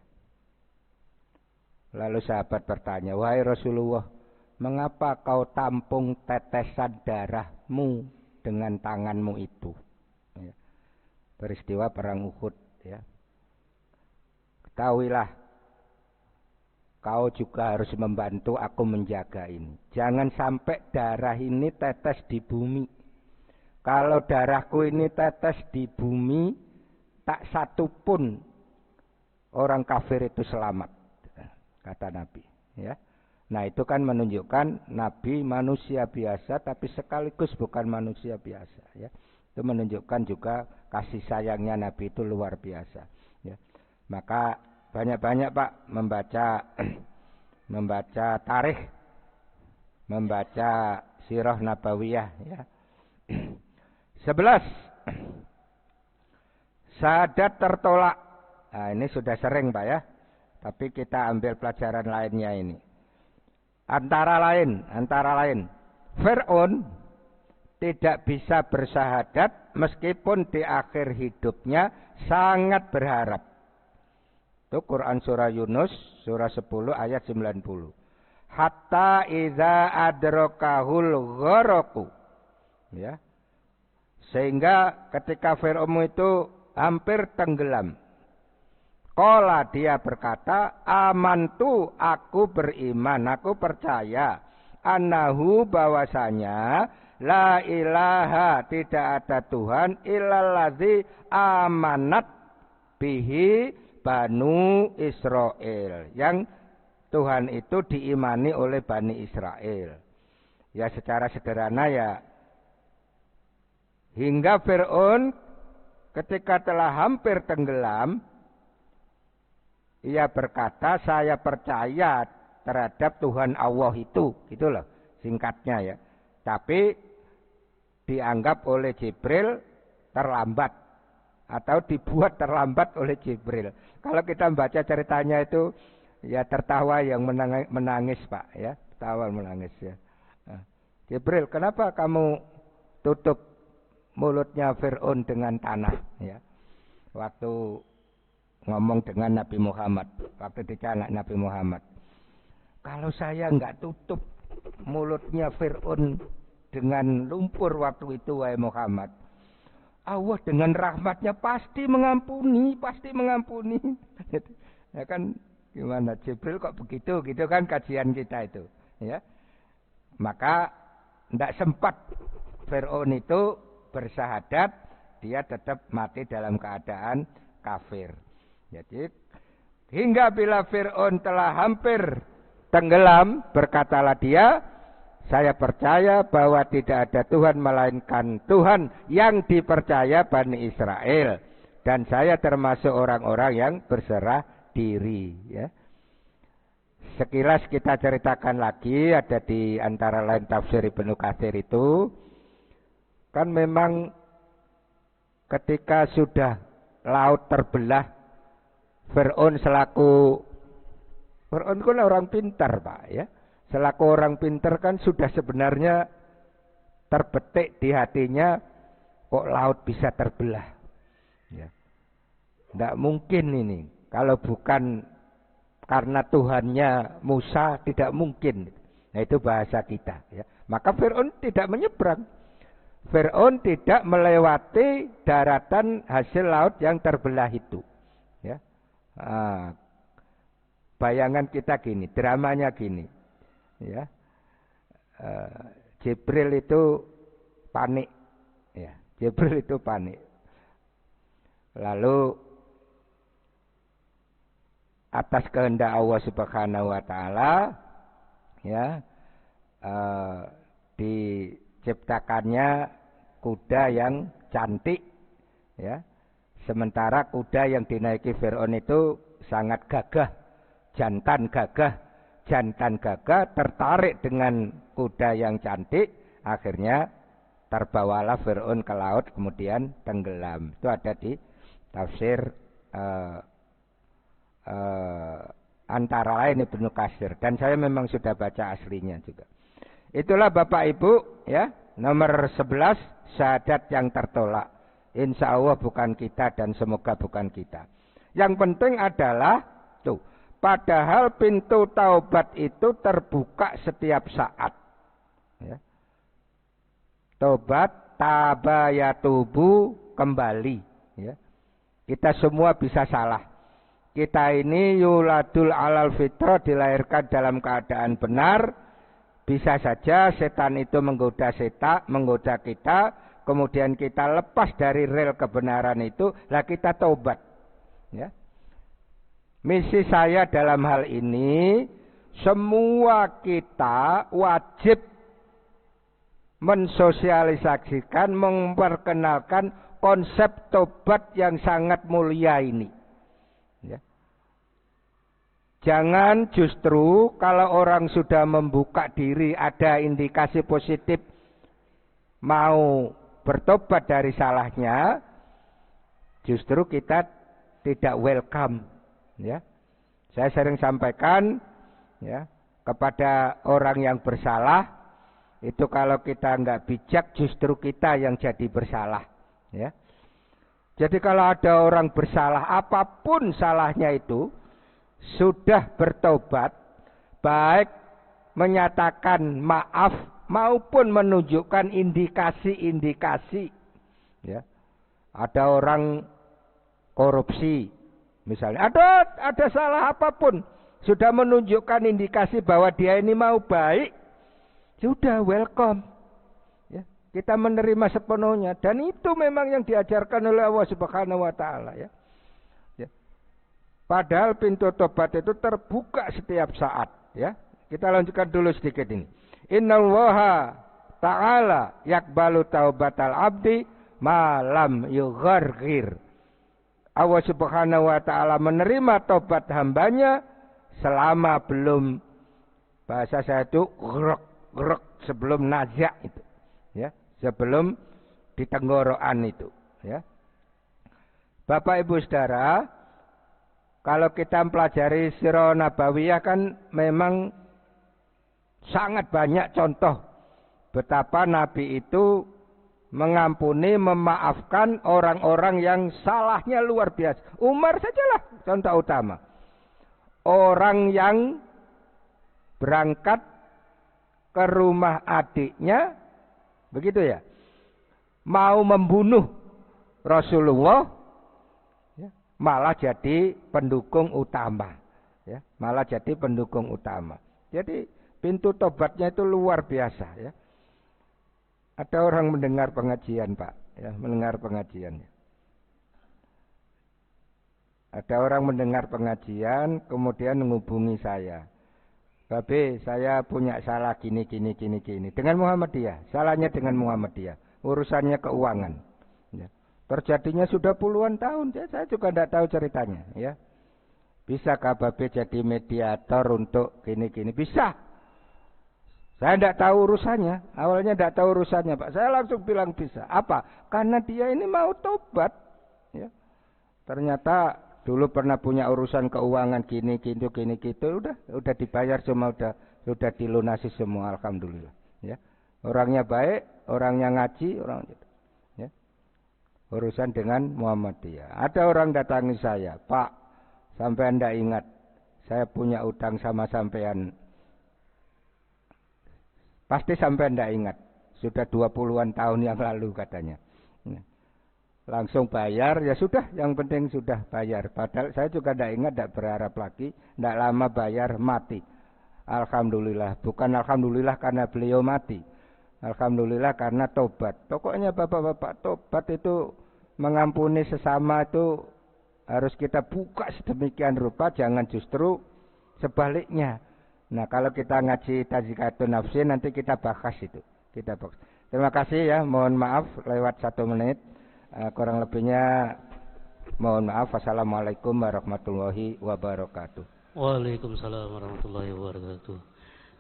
Lalu sahabat bertanya, wahai Rasulullah, mengapa kau tampung tetesan darahmu dengan tanganmu itu ya. Peristiwa perang Uhud ya. Ketahuilah kau juga harus membantu aku menjaga ini. Jangan sampai darah ini tetes di bumi. Kalau darahku ini tetes di bumi, tak satu pun orang kafir itu selamat, kata Nabi ya. Nah itu kan menunjukkan Nabi manusia biasa tapi sekaligus bukan manusia biasa ya. Itu menunjukkan juga kasih sayangnya Nabi itu luar biasa ya. Maka banyak-banyak Pak membaca tarikh, membaca sirah nabawiyah ya. 11 syahadat tertolak. Nah, ini sudah sering Pak ya. Tapi kita ambil pelajaran lainnya ini. Antara lain Fir'aun tidak bisa bersyahadat meskipun di akhir hidupnya sangat berharap. Itu Quran surah Yunus surah 10 ayat 90. Hatta idza adrakahul gharaqu ya. Sehingga ketika Fir'aun itu hampir tenggelam, qala dia berkata, amantu, aku beriman, aku percaya, annahu bahwasanya la ilaha, tidak ada Tuhan illallazi amanat bihi banu Israel, yang Tuhan itu diimani oleh Bani Israel. Ya secara sederhana ya, hingga Fir'aun ketika telah hampir tenggelam, ia berkata, saya percaya terhadap Tuhan Allah itu, gitu loh singkatnya ya. Tapi dianggap oleh Jibril terlambat atau dibuat terlambat oleh Jibril. Kalau kita membaca ceritanya itu ya tertawa yang menangis Pak ya, tertawa menangis ya. Nah, Jibril, kenapa kamu tutup mulutnya Fir'aun dengan tanah ya? Waktu ngomong dengan Nabi Muhammad, waktu dicana Nabi Muhammad, kalau saya enggak tutup mulutnya Fir'aun dengan lumpur waktu itu wahai Muhammad, Allah dengan rahmatnya pasti mengampuni, pasti mengampuni. Ya kan gimana Jibril kok begitu, gitu kan kajian kita itu ya. Maka enggak sempat Fir'aun itu bersyahadat, dia tetap mati dalam keadaan kafir. Jadi hingga bila Fir'aun telah hampir tenggelam, berkatalah dia, saya percaya bahwa tidak ada Tuhan melainkan Tuhan yang dipercaya Bani Israel, dan saya termasuk orang-orang yang berserah diri ya. Sekilas kita ceritakan lagi, ada di antara lain tafsir Ibnu Katsir itu kan memang ketika sudah laut terbelah, Fir'aun kan orang pintar Pak ya. Selaku orang pintar kan sudah sebenarnya terbetik di hatinya, kok laut bisa terbelah ya. Tidak mungkin ini Kalau bukan karena Tuhannya Musa tidak mungkin. Nah itu bahasa kita. Ya. Maka Fir'aun tidak menyeberang. Fir'aun tidak melewati daratan hasil laut yang terbelah itu. Ya. Bayangan kita gini, dramanya gini. Ya. Jibril itu panik. Ya. Jibril itu panik. Lalu atas kehendak Allah Subhanahu wa taala ya diciptakannya kuda yang cantik ya. Sementara kuda yang dinaiki Fir'aun itu sangat gagah, jantan gagah tertarik dengan kuda yang cantik, akhirnya terbawalah Fir'aun ke laut kemudian tenggelam. Itu ada di tafsir antara lain Ibnu Katsir, dan saya memang sudah baca aslinya juga. Itulah Bapak Ibu ya, nomor 11 syahadat yang tertolak. Insya Allah bukan kita dan semoga bukan kita. Yang penting adalah tuh, padahal pintu taubat itu terbuka setiap saat. Ya. Taubat tabayatubu kembali. Ya. Kita semua bisa salah. Kita ini yuladul alal fitrah, dilahirkan dalam keadaan benar. Bisa saja setan itu menggoda kita, kemudian kita lepas dari rel kebenaran itu, lah kita taubat. Ya. Misi saya dalam hal ini, semua kita wajib mensosialisasikan, memperkenalkan konsep taubat yang sangat mulia ini. Ya. Jangan justru kalau orang sudah membuka diri, ada indikasi positif mau bertobat dari salahnya, justru kita tidak welcome. Ya. Saya sering sampaikan ya, kepada orang yang bersalah, itu kalau kita nggak bijak, justru kita yang jadi bersalah. Ya. Jadi kalau ada orang bersalah, apapun salahnya itu, sudah bertobat, baik menyatakan maaf maupun menunjukkan indikasi-indikasi. Ya. Ada orang korupsi, misalnya, ada salah apapun, sudah menunjukkan indikasi bahwa dia ini mau baik, sudah welcome. Ya. Kita menerima sepenuhnya, dan itu memang yang diajarkan oleh Allah Subhanahu wa taala ya. Padahal pintu tobat itu terbuka setiap saat ya. Kita lanjutkan dulu sedikit ini. Innallaha ta'ala yakbalu taubatal abdi malam yughargir. Allah Subhanahu wa taala menerima tobat hambanya selama belum, bahasa saya itu grok sebelum najak itu ya, sebelum di tenggorokan itu ya. Bapak Ibu Saudara, kalau kita mempelajari Sirah Nabawiyah kan memang sangat banyak contoh betapa Nabi itu mengampuni, memaafkan orang-orang yang salahnya luar biasa. Umar sajalah contoh utama. Orang yang berangkat ke rumah adiknya, begitu ya, mau membunuh Rasulullah, malah jadi pendukung utama ya, malah jadi pendukung utama. Jadi pintu tobatnya itu luar biasa ya. Ada orang mendengar pengajian Pak ya, mendengar pengajian. Ada orang mendengar pengajian kemudian menghubungi saya, Babe saya punya salah gini dengan Muhammadiyah, salahnya dengan Muhammadiyah, urusannya keuangan ya. Terjadinya sudah puluhan tahun, ya, saya juga tidak tahu ceritanya. Ya, bisakah Babe jadi mediator untuk gini? Bisa. Saya tidak tahu urusannya. Awalnya tidak tahu urusannya, Pak. Saya langsung bilang bisa. Apa? Karena dia ini mau tobat. Ya. Ternyata dulu pernah punya urusan keuangan gini gitu. Udah dibayar semua, sudah dilunasi semua. Alhamdulillah. Ya. Orangnya baik, orangnya ngaji, orang itu. Urusan dengan Muhammadiyah. Ada orang datangi saya, Pak, Sampean ndak ingat saya punya utang sama sampean. Pasti sampean ndak ingat. Sudah 20-an tahun yang lalu katanya. Langsung bayar, ya sudah, yang penting sudah bayar. Padahal saya juga ndak ingat, ndak berharap lagi, ndak lama bayar mati. Alhamdulillah, bukan alhamdulillah karena beliau mati. Alhamdulillah karena tobat. Pokoknya bapak-bapak, tobat itu mengampuni sesama itu harus kita buka sedemikian rupa, jangan justru sebaliknya. Nah, kalau kita ngaji tazkiyatun nafsi nanti kita bahas itu. Kita bahas. Terima kasih ya, mohon maaf lewat 1 menit. Kurang lebihnya mohon maaf. Wassalamualaikum warahmatullahi wabarakatuh. Waalaikumsalam warahmatullahi wabarakatuh.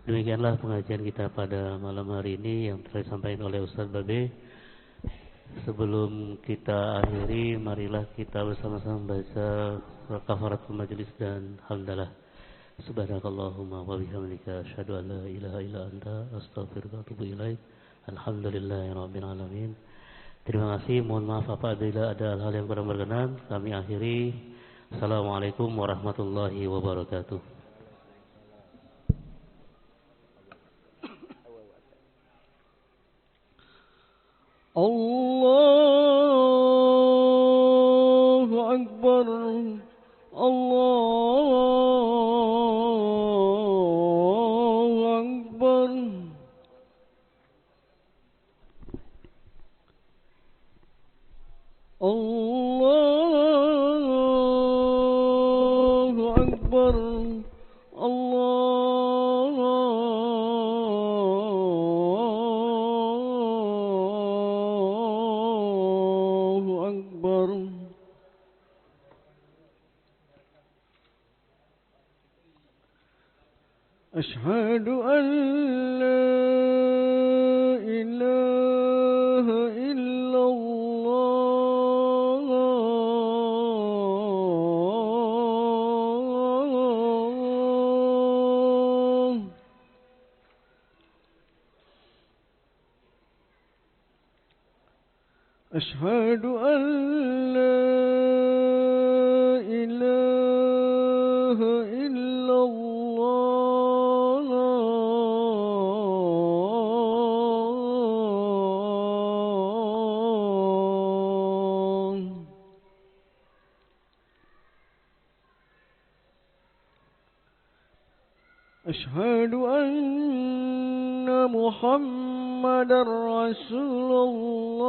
Demikianlah pengajian kita pada malam hari ini yang telah disampaikan oleh Ustaz Babe. Sebelum kita akhiri, marilah kita bersama-sama membaca kafaratul majelis dan hamdalah. Subhanakallahumma wa bihamdika asyhadu an la ilaha illa anta astaghfiruka wa atubu ilaik. Alhamdulillahirabbil alamin. Terima kasih. Mohon maaf apabila ada hal yang kurang berkenan. Kami akhiri. Assalamualaikum warahmatullahi wabarakatuh. Allahu Akbar. Allahu Akbar. Allahu Akbar. Allahu Akbar. Asyhadu an la ilaha illallah. Asyhadu an la ilaha illallah. Asyhadu anna Muhammadar Rasulullah.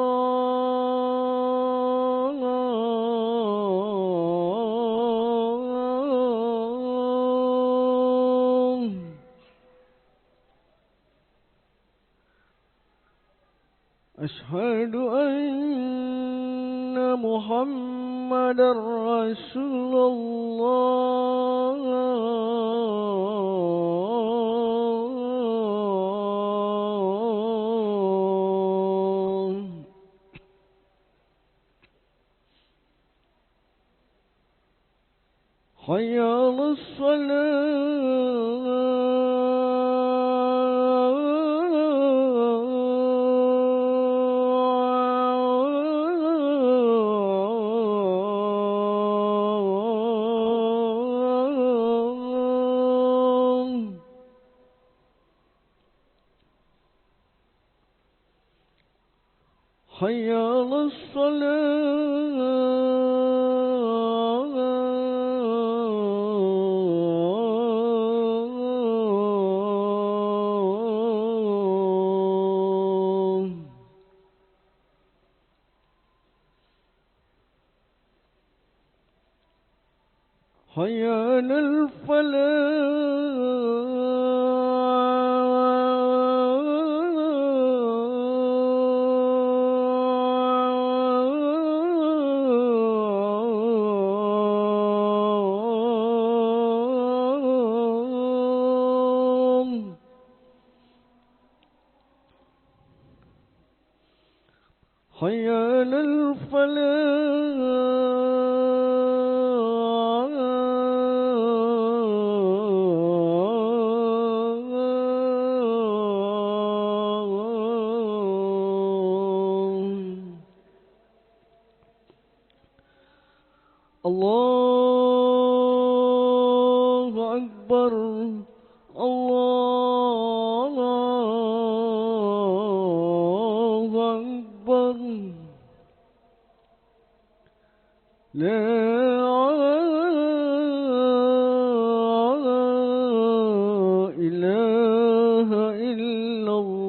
Asyhadu anna Muhammadar Rasulullah. Hayya 'alas salah. Hayya 'alas salah. Hayya 'alal falah. Hayya 'alal falah. Allah لا إله إلا الله.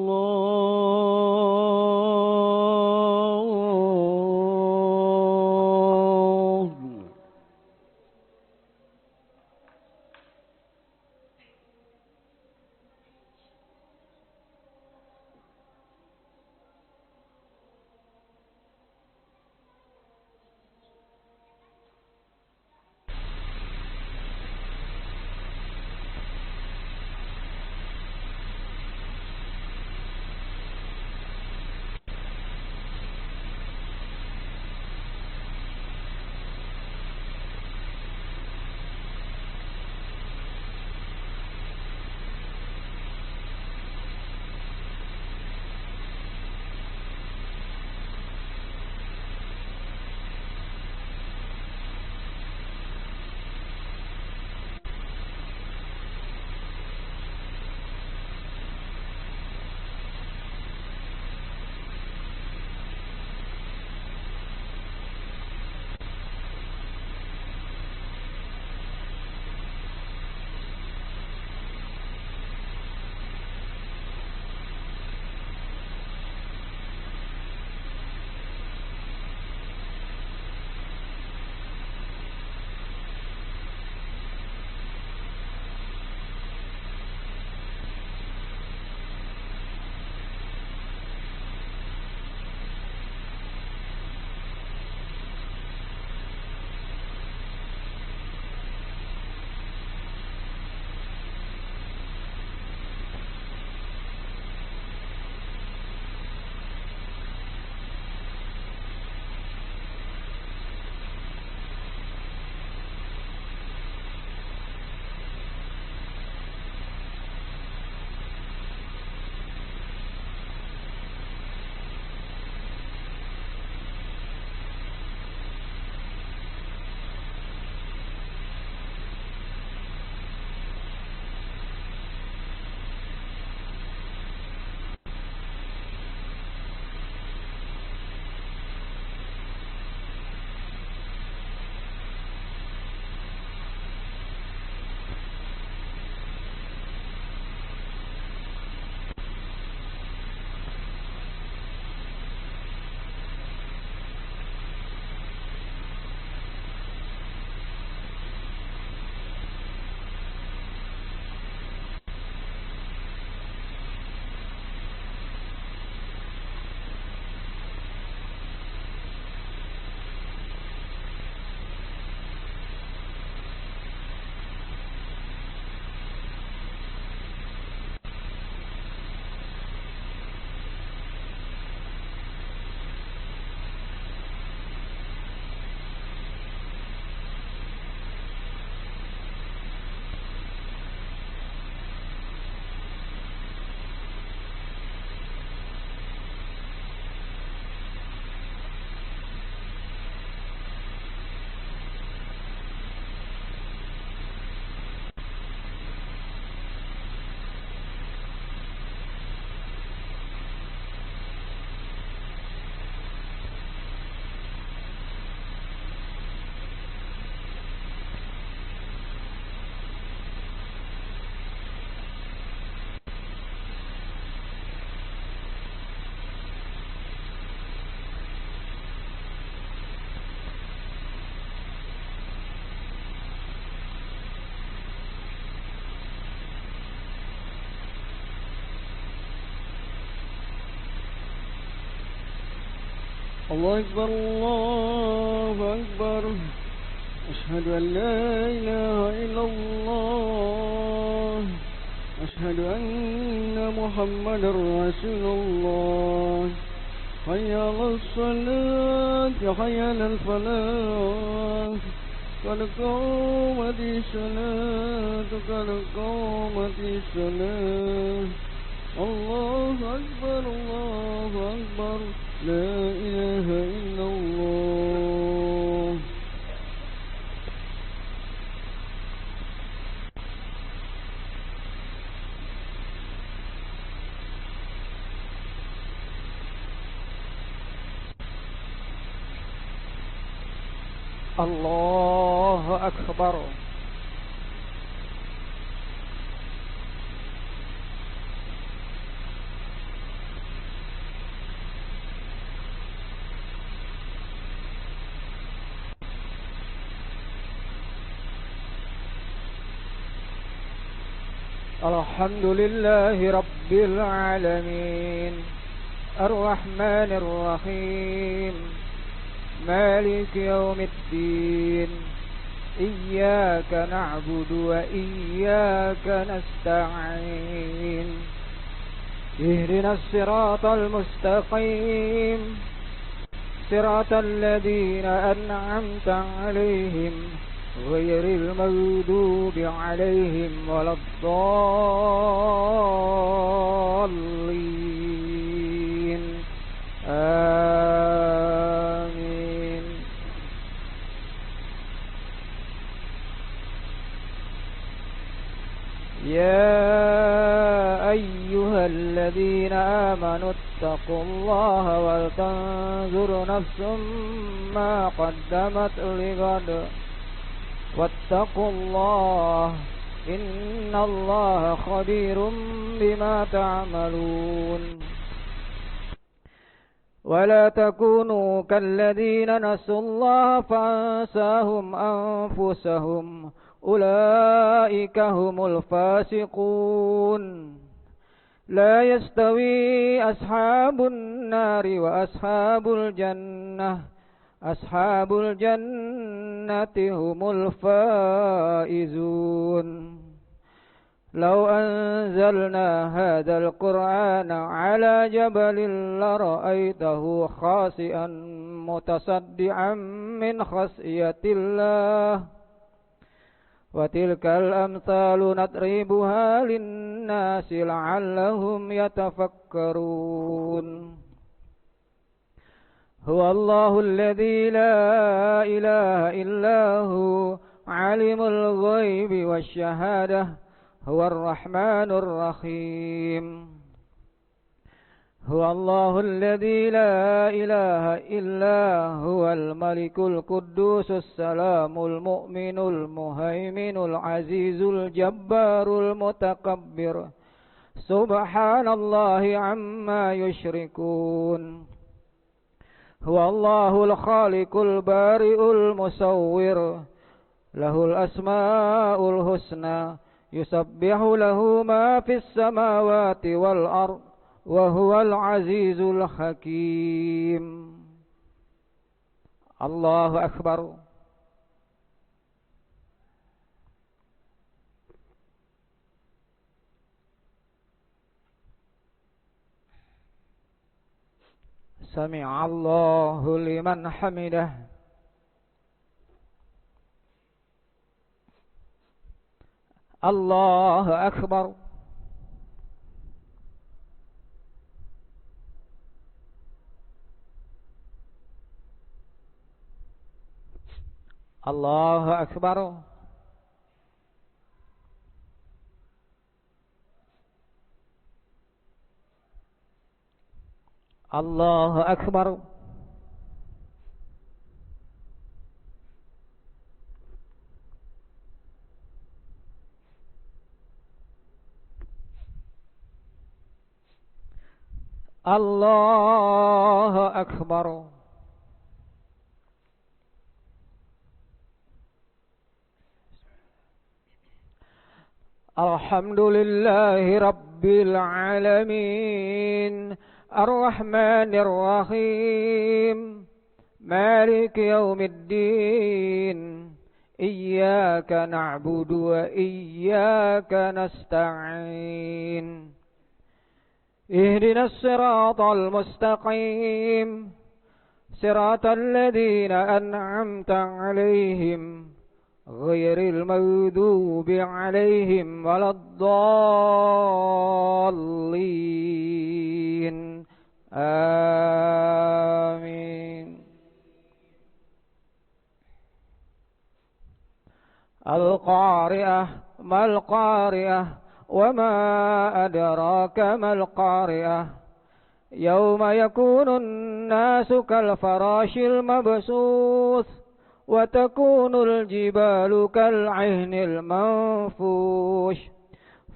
الله أكبر الله أكبر. أشهد أن لا إله إلا الله. أشهد أن محمدا رسول الله. حي على الصلاة حي على الفلاح. قد قامت الصلاة قد قامت الصلاة. الله أكبر الله أكبر. لا إله إلا الله. الله أكبر. الحمد لله رب العالمين الرحمن الرحيم مالك يوم الدين إياك نعبد وإياك نستعين اهدنا الصراط المستقيم صراط الذين أنعمت عليهم غير المغضوب عليهم ولا الضالين آمين. يا أيها الذين آمنوا اتقوا الله ولتنظر نفس ما قدمت لغد واتقوا الله إن الله خبير بما تعملون. ولا تكونوا كالذين نسوا الله فأنساهم أنفسهم أولئك هم الفاسقون. لا يستوي أصحاب النار وأصحاب الجنة أصحاب الجنة هم الفائزون. لو أنزلنا هذا القرآن على جبل لرأيته خاشعا متصدعا من خشية الله وتلك الأمثال نضربها للناس لعلهم يتفكرون. هو الله الذي لا إله إلا هو عالم الغيب والشهادة هو الرحمن الرحيم. هو الله الذي لا إله إلا هو الملك القدوس السلام المؤمن المهيمن العزيز الجبار المتكبر سبحان الله عما يشركون. هو الله الخالق البارئ المصور له الأسماء الحسنى يسبح له ما في السماوات والأرض وهو العزيز الحكيم. الله أكبر. سمع الله لمن حمده. الله أكبر. الله أكبر. الله أكبر. الله أكبر. الحمد لله رب العالمين الرحمن الرحيم مالك يوم الدين إياك نعبد وإياك نستعين اهدنا الصراط المستقيم صراط الذين أنعمت عليهم غير المغضوب عليهم ولا الضالين آمين. القارئة ما القارئة وما أدراك ما القارئة يوم يكون الناس كالفراش المبثوث وتكون الجبال كالعهن المنفوش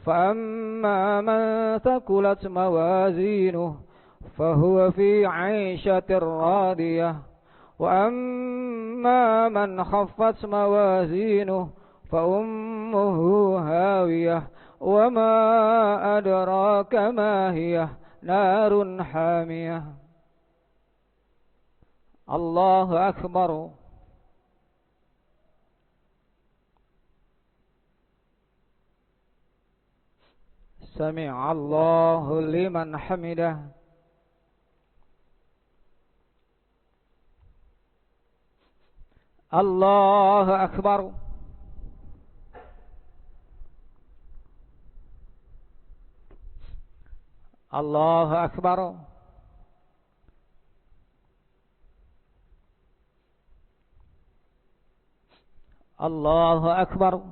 فأما من ثقلت موازينه فهو في عيشة راضية وأما من خفت موازينه فأمه هاوية وما أدراك ما هي نار حامية. الله أكبر. سمع الله لمن حمده. الله أكبر. الله أكبر. الله أكبر.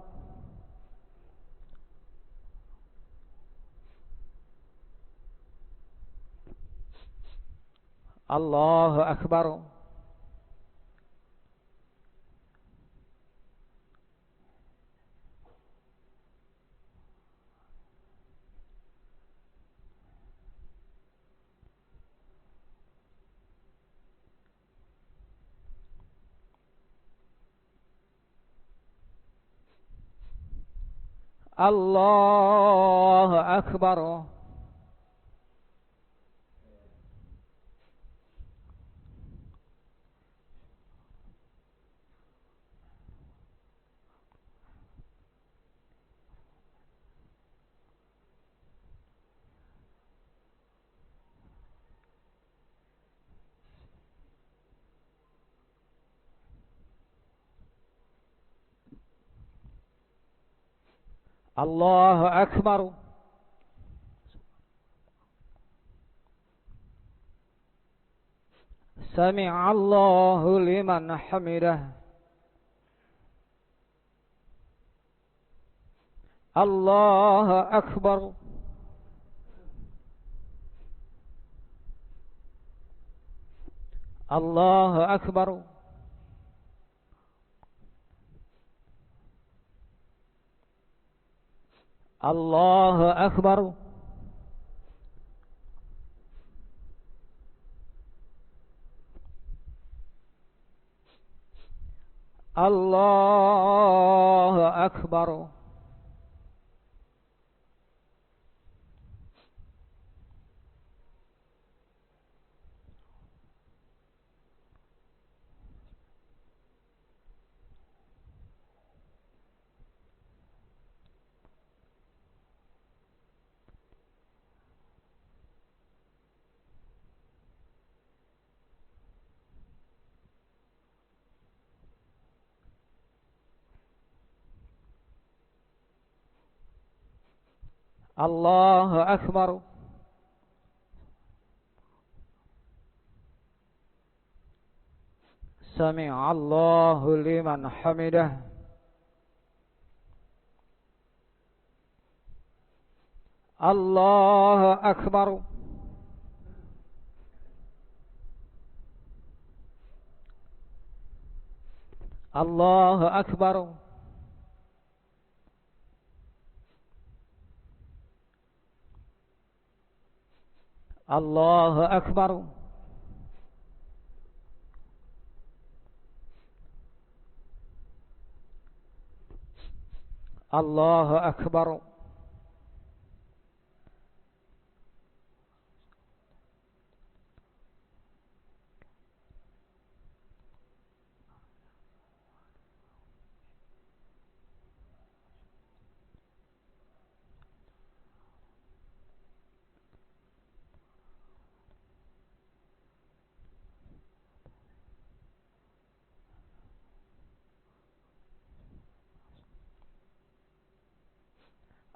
الله أكبر. الله أكبر. الله أكبر. سمع الله لمن حمده. الله أكبر. الله أكبر. الله أكبر. الله أكبر. الله أكبر. سمع الله لمن حمده. الله أكبر. الله أكبر. الله أكبر. الله أكبر.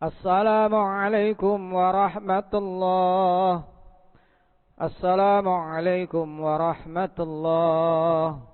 السلام عليكم ورحمة الله. السلام عليكم ورحمة الله.